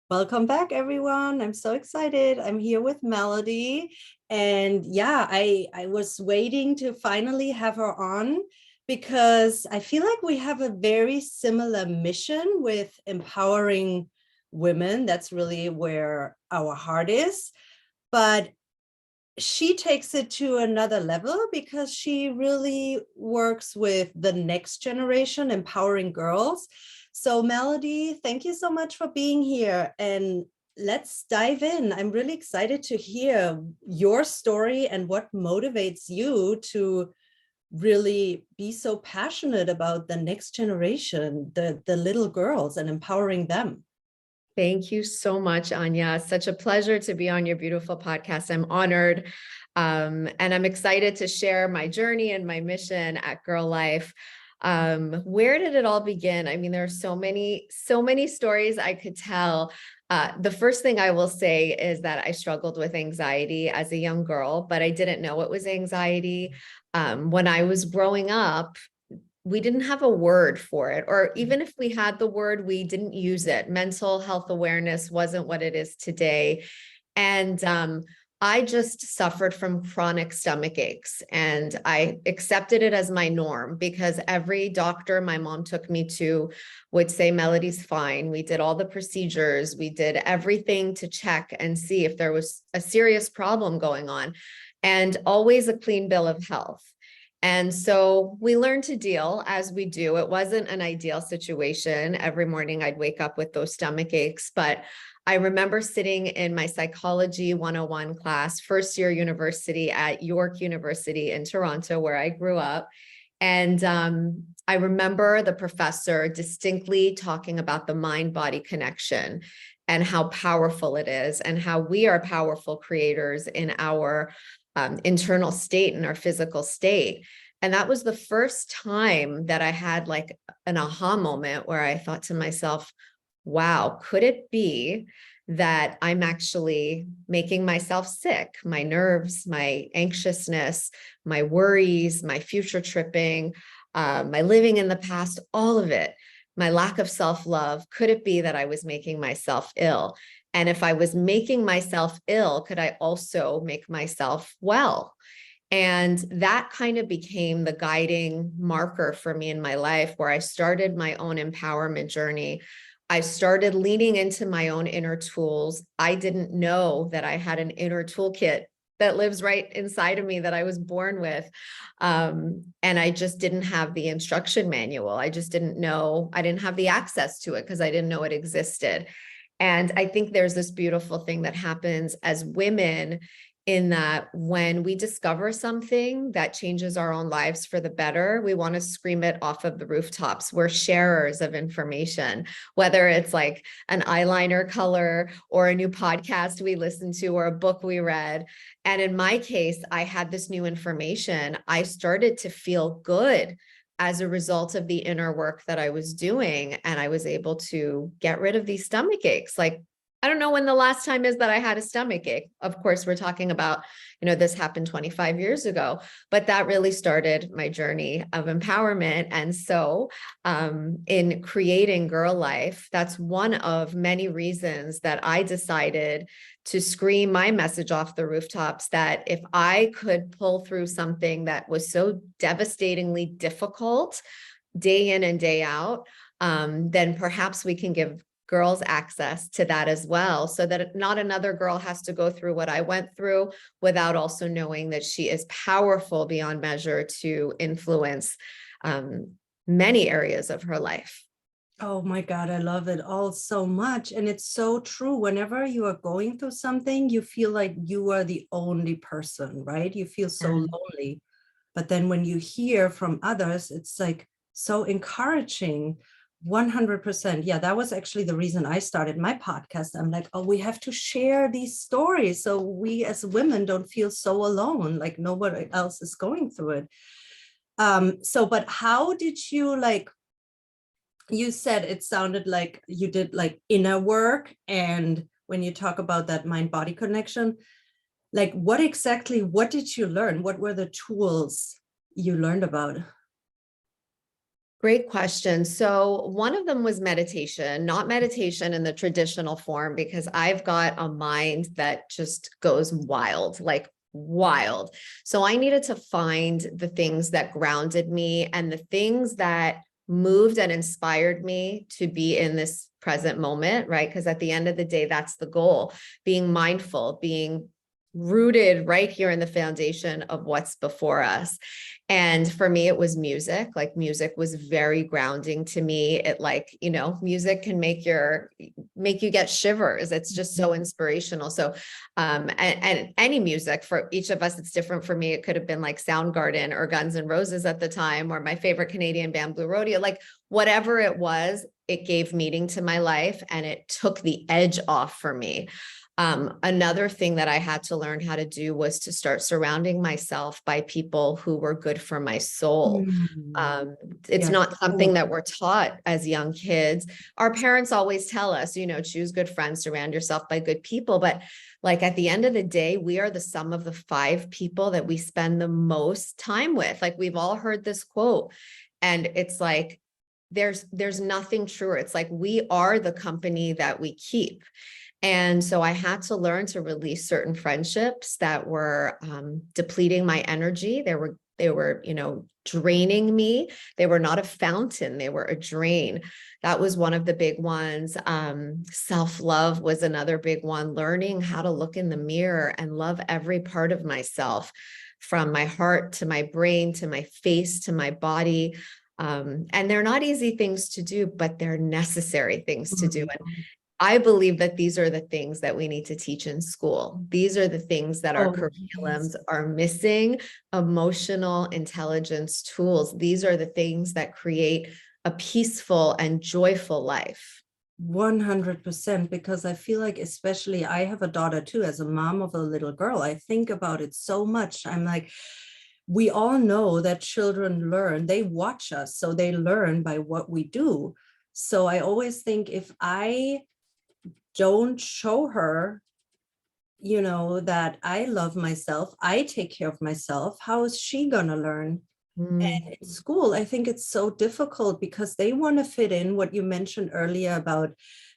Welcome back, everyone. I'm so excited. I'm here with Melody. And yeah, I was waiting to finally have her on because I feel like we have a very similar mission with empowering women. That's really where our heart is. But she takes it to another level because she really works with the next generation, empowering girls. So Melody, thank you so much for being here, and let's dive in. I'm really excited to hear your story and what motivates you to really be so passionate about the next generation, the little girls, and empowering them. Thank you so much, Anya. Such a pleasure to be on your beautiful podcast. I'm honored. And I'm excited to share my journey and my mission at GIRLIFE. Where did it all begin? I mean, there are so many stories I could tell. The first thing I will say is that I struggled with anxiety as a young girl, but I didn't know it was anxiety. When I was growing up, we didn't have a word for it, or even if we had the word, we didn't use it. Mental health awareness wasn't what it is today. And I just suffered from chronic stomach aches, and I accepted it as my norm because every doctor my mom took me to would say, Melody's fine. We did all the procedures. We did everything to check and see if there was a serious problem going on, and always a clean bill of health. And so we learned to deal as we do. It wasn't an ideal situation. Every morning I'd wake up with those stomach aches, but I remember sitting in my psychology 101 class, first year university at York University in Toronto, where I grew up. And I remember the professor distinctly talking about the mind-body connection and how powerful it is, and how we are powerful creators in our internal state and our physical state. And that was the first time that I had like an aha moment where I thought to myself, wow, could it be that I'm actually making myself sick? My nerves, my anxiousness, my worries, my future tripping, my living in the past, all of it, my lack of self-love. Could it be that I was making myself ill? And if I was making myself ill, could I also make myself well? And that kind of became the guiding marker for me in my life, where I started my own empowerment journey. I started leaning into my own inner tools. I didn't know that I had an inner toolkit that lives right inside of me that I was born with. And I just didn't have the instruction manual. I just didn't know, I didn't have the access to it because I didn't know it existed. And I think there's this beautiful thing that happens as women, in that when we discover something that changes our own lives for the better, we want to scream it off of the rooftops. We're sharers of information, whether it's like an eyeliner color or a new podcast we listened to or a book we read. And in my case, I had this new information. I started to feel good as a result of the inner work that I was doing. And I was able to get rid of these stomach aches. Like, I don't know when the last time is that I had a stomach ache. Of course, we're talking about, this happened 25 years ago, but that really started my journey of empowerment. And so in creating GIRLIFE, that's one of many reasons that I decided to scream my message off the rooftops, that if I could pull through something that was so devastatingly difficult day in and day out, then perhaps we can give girls access to that as well, so that not another girl has to go through what I went through without also knowing that she is powerful beyond measure to influence many areas of her life. Oh my God, I love it all so much. And it's so true. Whenever you are going through something, you feel like you are the only person, right? You feel so lonely. But then when you hear from others, it's like so encouraging. 100%. Yeah, that was actually the reason I started my podcast. I'm like, oh, we have to share these stories so we as women don't feel so alone, like nobody else is going through it. But how did you, like, you said it sounded like you did like inner work, and when you talk about that mind-body connection, like what did you learn? What were the tools you learned about? Great question. So one of them was meditation, not meditation in the traditional form, because I've got a mind that just goes wild, like wild. So I needed to find the things that grounded me and the things that moved and inspired me to be in this present moment, right? Because at the end of the day, that's the goal, being mindful, being rooted right here in the foundation of what's before us. And for me, it was music. Like music was very grounding to me. It like, you know, music can make you get shivers. It's just so inspirational. So, and any music for each of us, it's different. For me, it could have been like Soundgarden or Guns N' Roses at the time, or my favorite Canadian band, Blue Rodeo, like whatever it was, it gave meaning to my life and it took the edge off for me. Another thing that I had to learn how to do was to start surrounding myself by people who were good for my soul. Mm. It's Yes. not something that we're taught as young kids. Our parents always tell us, you know, choose good friends, surround yourself by good people. But like at the end of the day, we are the sum of the 5 people that we spend the most time with. Like we've all heard this quote, and it's like, there's nothing truer. It's like we are the company that we keep. And so I had to learn to release certain friendships that were depleting my energy. They were, you know, draining me. They were not a fountain. They were a drain. That was one of the big ones. Self-love was another big one. Learning how to look in the mirror and love every part of myself, from my heart to my brain, to my face, to my body. And they're not easy things to do, but they're necessary things to do. And I believe that these are the things that we need to teach in school. These are the things that our Oh, curriculums yes. are missing: emotional intelligence tools. These are the things that create a peaceful and joyful life. 100%, because I feel like, especially I have a daughter too, as a mom of a little girl, I think about it so much. I'm like, we all know that children learn, they watch us, so they learn by what we do. So I always think, if I don't show her, you know, that I love myself, I take care of myself, how is she gonna learn? Mm, And in school, I think it's so difficult because they want to fit in, what you mentioned earlier about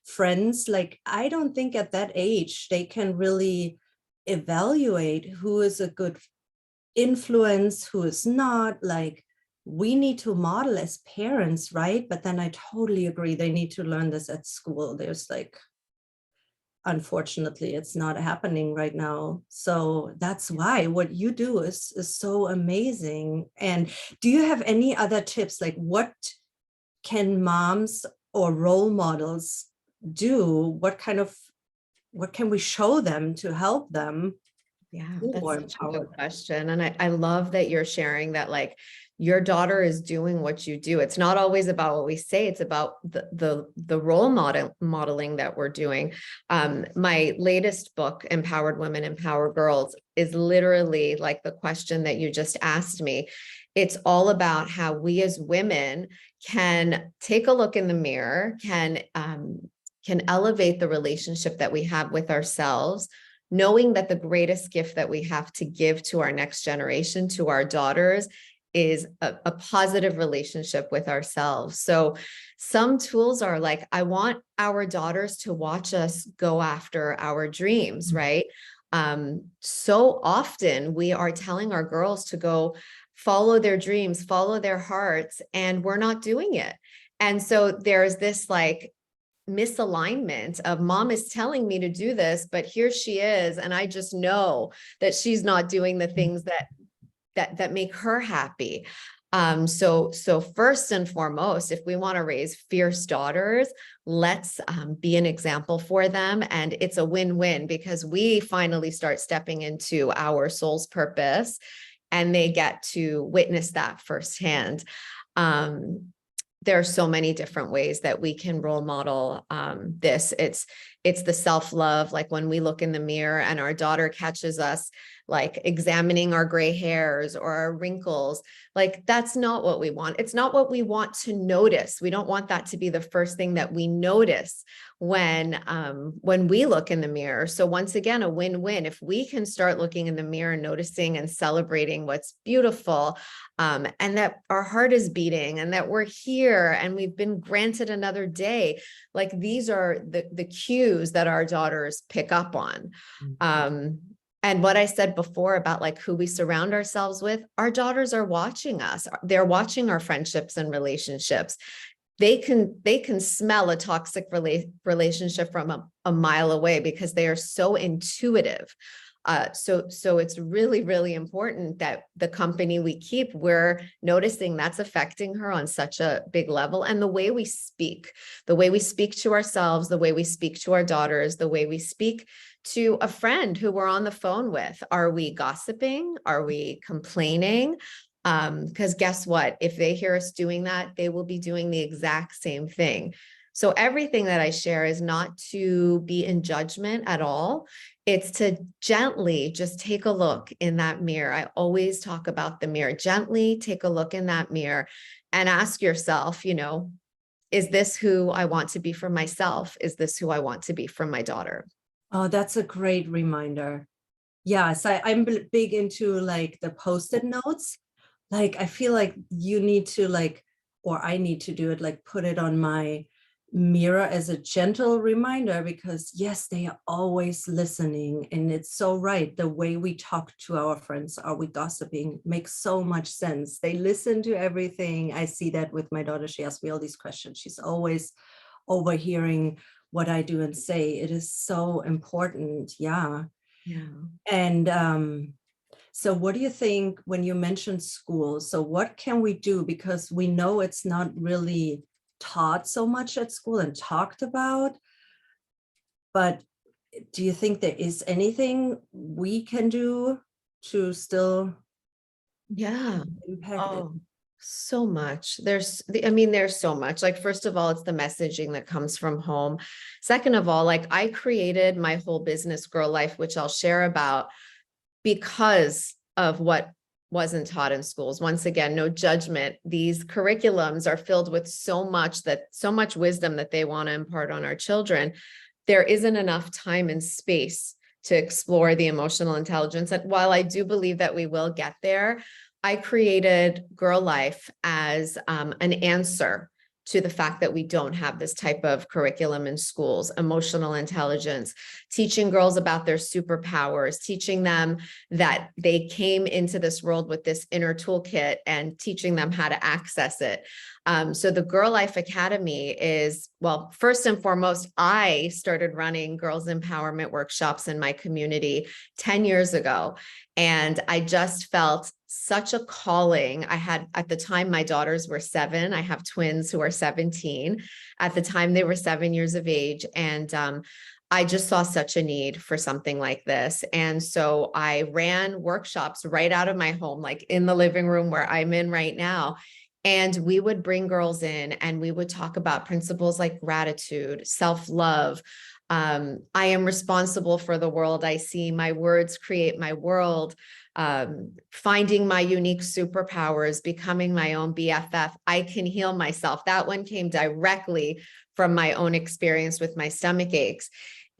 friends. Like, I don't think at that age they can really evaluate who is a good influence, who is not. Like, we need to model as parents, right? But then I totally agree, they need to learn this at school. There's like, unfortunately, it's not happening right now. So that's why what you do is so amazing. And do you have any other tips? Like, what can moms or role models do? What can we show them to help them yeah, feel that's more such a good empowered? question. And I love that you're sharing that, like, your daughter is doing what you do. It's not always about what we say, it's about the role modeling that we're doing. My latest book, Empowered Women, Empower Girls, is literally like the question that you just asked me. It's all about how we as women can take a look in the mirror, can elevate the relationship that we have with ourselves, knowing that the greatest gift that we have to give to our next generation, to our daughters, is a positive relationship with ourselves. So some tools are like, I want our daughters to watch us go after our dreams, right? So often we are telling our girls to go follow their dreams, follow their hearts, and we're not doing it. And so there's this like misalignment of, mom is telling me to do this, but here she is, and I just know that she's not doing the things that make her happy. So first and foremost, if we want to raise fierce daughters, let's be an example for them. And it's a win-win, because we finally start stepping into our soul's purpose and they get to witness that firsthand. There are so many different ways that we can role model this. It's It's the self-love, like when we look in the mirror and our daughter catches us like examining our gray hairs or our wrinkles, like that's not what we want. It's not what we want to notice. We don't want that to be the first thing that we notice when we look in the mirror. So once again, a win-win. If we can start looking in the mirror, noticing and celebrating what's beautiful, and that our heart is beating and that we're here and we've been granted another day, like these are the cues that our daughters pick up on. And what I said before about like who we surround ourselves with, our daughters are watching us. They're watching our friendships and relationships. They can smell a toxic relationship from a mile away because they are so intuitive. So it's really, really important that the company we keep, we're noticing that's affecting her on such a big level. And the way we speak to ourselves, the way we speak to our daughters, the way we speak to a friend who we're on the phone with. Are we gossiping? Are we complaining? Because guess what? If they hear us doing that, they will be doing the exact same thing. So everything that I share is not to be in judgment at all. It's to gently just take a look in that mirror. I always talk about the mirror. Gently take a look in that mirror and ask yourself, is this who I want to be for myself? Is this who I want to be for my daughter? Oh, that's a great reminder. Yes, I'm big into like the post-it notes. Like, I feel like you need to like, or I need to do it, like put it on my mirror as a gentle reminder, because yes, they are always listening. And it's so right. The way we talk to our friends, are we gossiping, makes so much sense. They listen to everything. I see that with my daughter. She asks me all these questions. She's always overhearing what I do and say. It is so important. Yeah. Yeah. And so what do you think when you mentioned school? So what can we do? Because we know it's not really taught so much at school and talked about, but do you think there is anything we can do to still impact it? Oh, so much. There's so much. Like, first of all, it's the messaging that comes from home. Second of all, like I created my whole business, Girl Life, which I'll share about, because of what wasn't taught in schools. Once again, no judgment. These curriculums are filled with so much wisdom that they want to impart on our children. There isn't enough time and space to explore the emotional intelligence. And while I do believe that we will get there, I created Girl Life as an answer to the fact that we don't have this type of curriculum in schools. Emotional intelligence, teaching girls about their superpowers, teaching them that they came into this world with this inner toolkit, and teaching them how to access it. So the Girl Life Academy is, well, first and foremost, I started running girls empowerment workshops in my community 10 years ago. And I just felt such a calling. I had, at the time, my daughters were 7. I have twins who are 17. At the time, they were 7 years of age. And I just saw such a need for something like this. And so I ran workshops right out of my home, like in the living room where I'm in right now. And we would bring girls in and we would talk about principles like gratitude, self-love. I am responsible for the world I see. My words create my world. Finding my unique superpowers, becoming my own BFF. I can heal myself. That one came directly from my own experience with my stomach aches.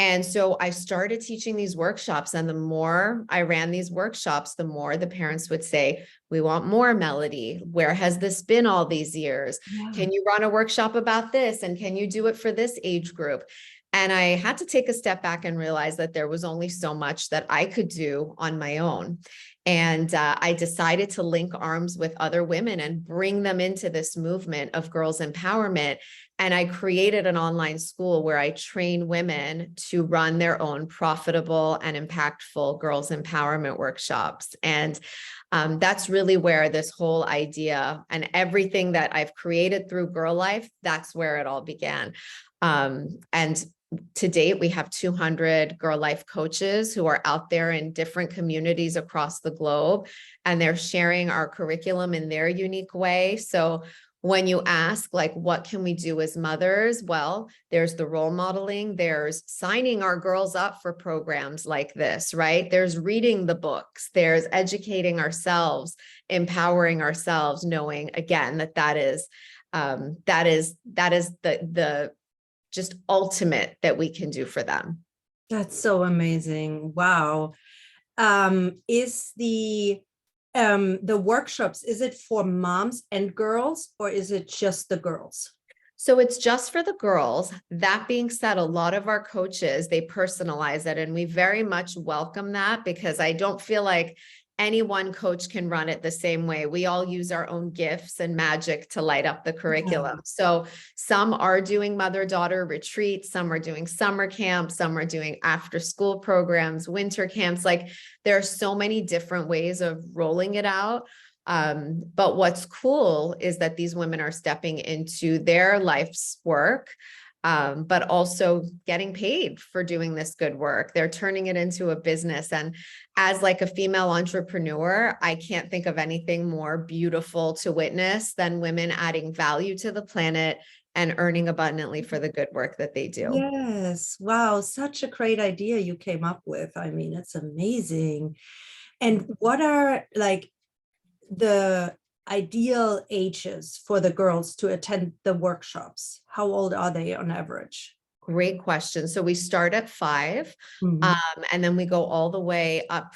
And so I started teaching these workshops, and the more I ran these workshops, the more the parents would say, we want more, Melody. Where has this been all these years? Yeah. Can you run a workshop about this? And can you do it for this age group? And I had to take a step back and realize that there was only so much that I could do on my own. And I decided to link arms with other women and bring them into this movement of girls empowerment. And I created an online school where I train women to run their own profitable and impactful girls empowerment workshops. And that's really where this whole idea and everything that I've created through Girl Life, that's where it all began. And to date, we have 200 Girl Life coaches who are out there in different communities across the globe, and they're sharing our curriculum in their unique way. So when you ask, like, what can we do as mothers? Well, there's the role modeling, there's signing our girls up for programs like this, right? There's reading the books, there's educating ourselves, empowering ourselves, knowing again that is the just ultimate that we can do for them. That's so amazing. Wow. Is the workshops, is it for moms and girls, or is it just the girls? So it's just for the girls. That being said, a lot of our coaches, they personalize it, and we very much welcome that, because I don't feel like any one coach can run it the same way. We all use our own gifts and magic to light up the curriculum. Yeah. So some are doing mother-daughter retreats, some are doing summer camps, some are doing after-school programs, winter camps. Like, there are so many different ways of rolling it out. But what's cool is that these women are stepping into their life's work, but also getting paid for doing this good work. They're turning it into a business. And as like a female entrepreneur, I can't think of anything more beautiful to witness than women adding value to the planet and earning abundantly for the good work that they do. Yes. Wow. Such a great idea you came up with. I mean, it's amazing. And what are like the ideal ages for the girls to attend the workshops? How old are they on average? Great question. So we start at 5, Mhm. and then we go all the way up.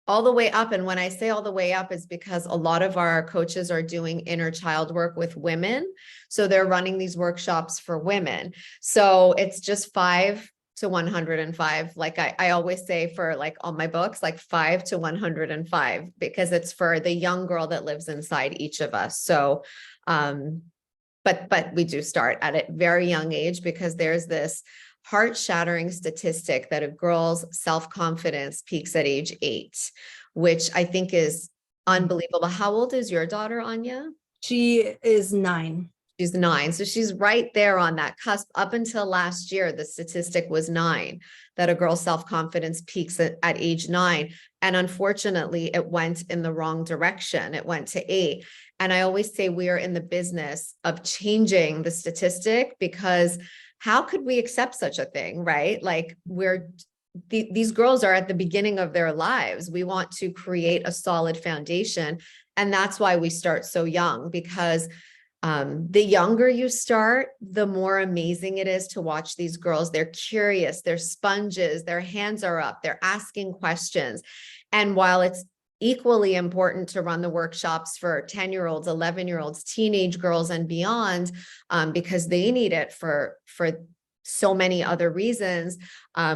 All the way up. And when I say all the way up, is because a lot of our coaches are doing inner child work with women. So they're running these workshops for women. So it's just 5 to 105. Like I always say for like all my books, like 5 to 105, because it's for the young girl that lives inside each of us. So, but we do start at a very young age, because there's this heart-shattering statistic that a girl's self-confidence peaks at age 8, which I think is unbelievable. How old is your daughter, Anya? She is 9. She's 9. So she's right there on that cusp. Up until last year, the statistic was 9, that a girl's self-confidence peaks at age 9. And unfortunately, it went in the wrong direction. It went to 8. And I always say we are in the business of changing the statistic, because how could we accept such a thing, right? Like, these girls are at the beginning of their lives. We want to create a solid foundation. And that's why we start so young, because the younger you start, the more amazing it is to watch these girls. They're curious, they're sponges, their hands are up, they're asking questions. And while it's equally important to run the workshops for 10-year-olds, 11-year-olds, teenage girls and beyond, because they need it for so many other reasons,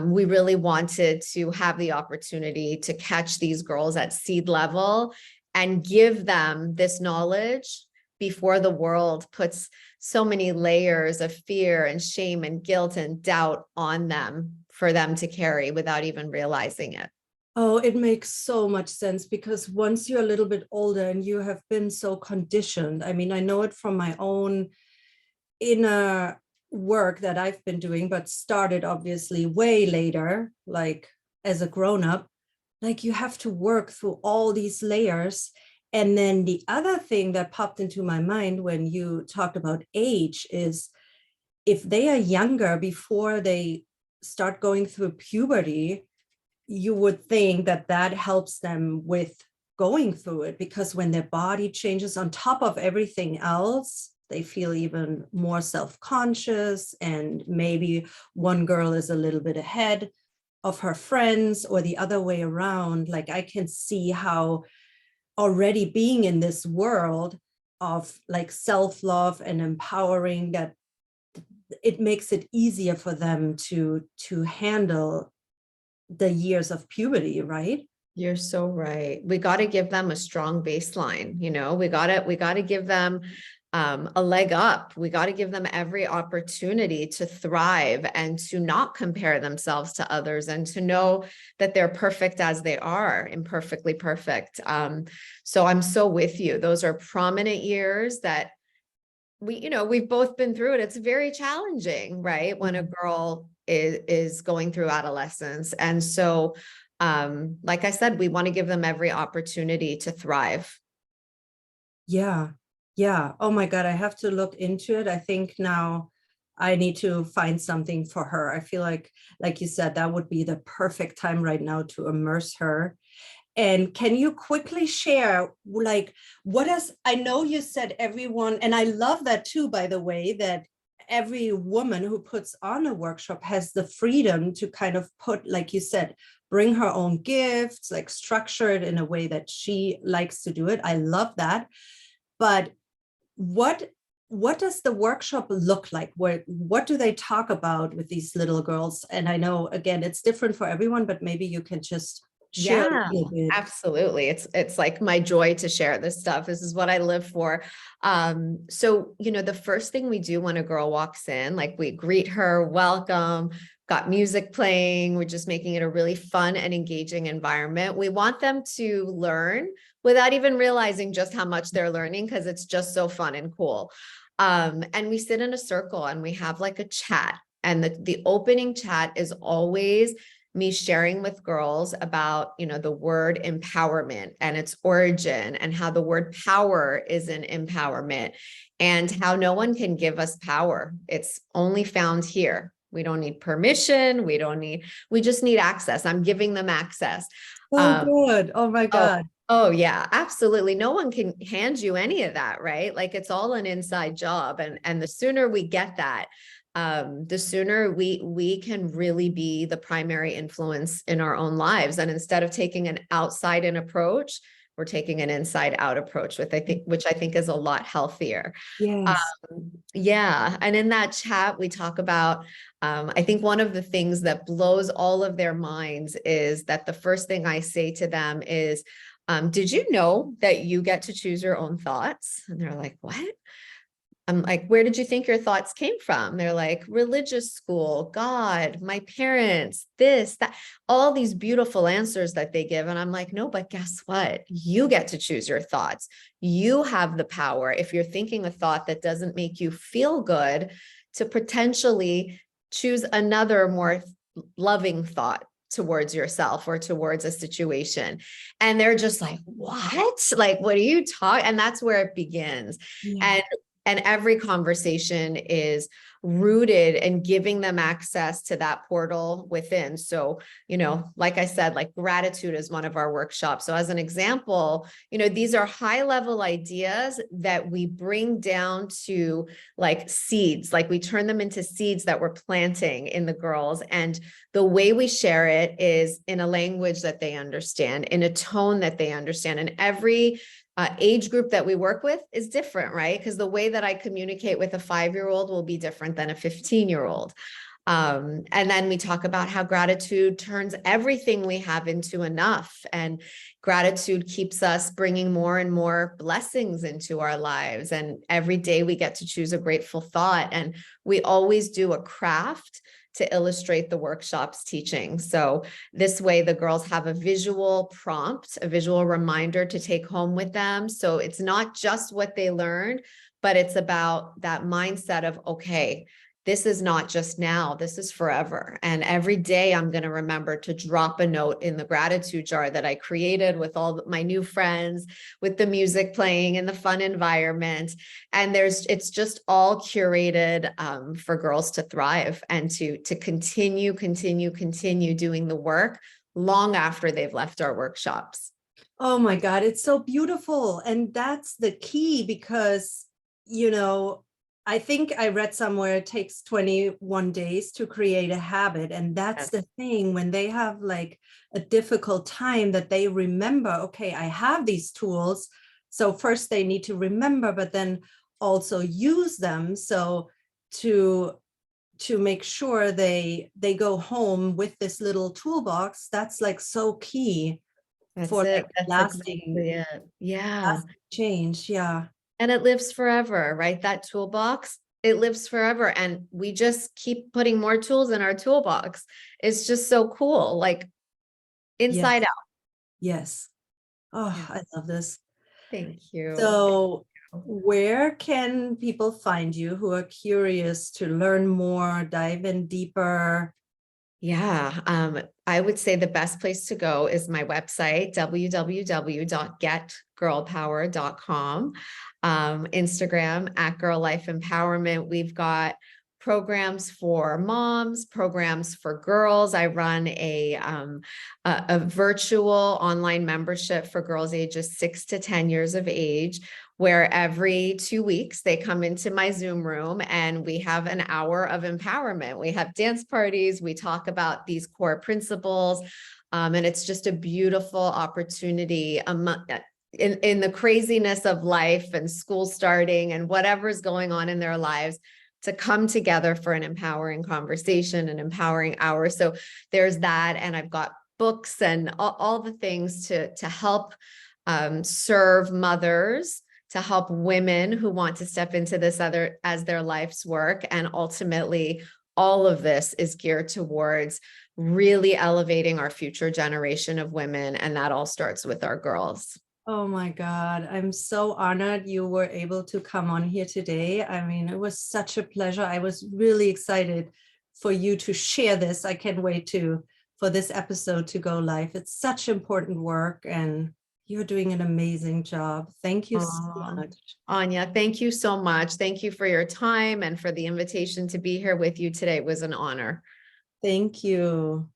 we really wanted to have the opportunity to catch these girls at seed level and give them this knowledge before the world puts so many layers of fear and shame and guilt and doubt on them for them to carry without even realizing it. Oh, it makes so much sense, because once you're a little bit older and you have been so conditioned, I mean, I know it from my own inner work that I've been doing, but started obviously way later, like as a grown-up, like you have to work through all these layers. And then the other thing that popped into my mind when you talked about age is, if they are younger, before they start going through puberty, you would think that that helps them with going through it, because when their body changes on top of everything else, they feel even more self-conscious, and maybe one girl is a little bit ahead of her friends or the other way around. Like, I can see how already being in this world of like self-love and empowering, that it makes it easier for them to handle the years of puberty, right? You're so right. We got to give them a strong baseline. We got to give them a leg up. We got to give them every opportunity to thrive and to not compare themselves to others, and to know that they're perfect as they are, imperfectly perfect. So I'm so with you. Those are prominent years that we've both been through it. It's very challenging, right? When a girl is going through adolescence. And so, like I said, we want to give them every opportunity to thrive. Yeah. Yeah. Oh my God, I have to look into it. I think now I need to find something for her. I feel like you said, that would be the perfect time right now to immerse her. And can you quickly share, like, what is, I know you said everyone, and I love that too, by the way, that every woman who puts on a workshop has the freedom to kind of put, like you said, bring her own gifts, like structure it in a way that she likes to do it. I love that. But what what does the workshop look like? What do they talk about with these little girls? And I know, again, it's different for everyone, but maybe you can just share Yeah, a little bit. absolutely. It's like my joy to share this stuff. This is what I live for. So, the first thing we do when a girl walks in, like we greet her, welcome, got music playing. We're just making it a really fun and engaging environment. We want them to learn without even realizing just how much they're learning, because it's just so fun and cool. And we sit in a circle and we have like a chat. And the opening chat is always me sharing with girls about, the word empowerment and its origin, and how the word power is an empowerment, and how no one can give us power. It's only found here. We don't need permission. We just need access. I'm giving them access. So good. Oh my Oh, God. oh yeah, absolutely. No one can hand you any of that, right? Like it's all an inside job. And the sooner we get that, the sooner we can really be the primary influence in our own lives. And instead of taking an outside in approach, we're taking an inside out approach, which I think is a lot healthier. Yes. Yeah. And in that chat, we talk about, I think one of the things that blows all of their minds is that the first thing I say to them is, did you know that you get to choose your own thoughts? And they're like, what? I'm like, where did you think your thoughts came from? They're like, religious school, God, my parents, this, that, all these beautiful answers that they give. And I'm like, no, but guess what? You get to choose your thoughts. You have the power, if you're thinking a thought that doesn't make you feel good, to potentially choose another more loving thought towards yourself or towards a situation. And they're just like, what? Like, what are you talking? And that's where it begins. Yeah. And every conversation is rooted in giving them access to that portal within. So, like I said, like gratitude is one of our workshops. So as an example, these are high level ideas that we bring down to like seeds, like we turn them into seeds that we're planting in the girls. And the way we share it is in a language that they understand, in a tone that they understand. And every age group that we work with is different, right? Because the way that I communicate with a 5-year-old will be different than a 15-year-old. And then we talk about how gratitude turns everything we have into enough. And gratitude keeps us bringing more and more blessings into our lives. And every day we get to choose a grateful thought. And we always do a craft to illustrate the workshop's teaching. So this way the girls have a visual prompt, a visual reminder to take home with them. So it's not just what they learned, but it's about that mindset of, okay, this is not just now, this is forever. And every day I'm going to remember to drop a note in the gratitude jar that I created with all my new friends, with the music playing in the fun environment. And it's just all curated for girls to thrive and to continue doing the work long after they've left our workshops. Oh my God, it's so beautiful. And that's the key because, I think I read somewhere it takes 21 days to create a habit. And that's Yes. the thing, when they have like a difficult time, that they remember, okay, I have these tools. So first they need to remember, but then also use them. So to make sure they go home with this little toolbox, that's like so key That's for it. like That's lasting exactly it. Yeah. lasting change. Yeah. And it lives forever, right? That toolbox, it lives forever. And we just keep putting more tools in our toolbox. It's just so cool, like Yes. inside out. Yes. Oh, Yeah. I love this. Thank you. So where can people find you who are curious to learn more, dive in deeper? Yeah, I would say the best place to go is my website, www.getgirlpower.com. Instagram at Girl Life Empowerment. We've got programs for moms, programs for girls. I run a virtual online membership for girls ages 6 to 10 years of age, where every 2 weeks they come into my Zoom room and we have an hour of empowerment. We have dance parties. We talk about these core principles. And it's just a beautiful opportunity in the craziness of life and school starting and whatever's going on in their lives, to come together for an empowering conversation, an empowering hour. So there's that. And I've got books and all the things to help serve mothers, to help women who want to step into this other as their life's work. And ultimately, all of this is geared towards really elevating our future generation of women. And that all starts with our girls. Oh my God, I'm so honored you were able to come on here today. I mean, it was such a pleasure. I was really excited for you to share this. I can't wait for this episode to go live. It's such important work and you're doing an amazing job. Thank you so much. Anya, thank you so much. Thank you for your time and for the invitation to be here with you today. It was an honor. Thank you.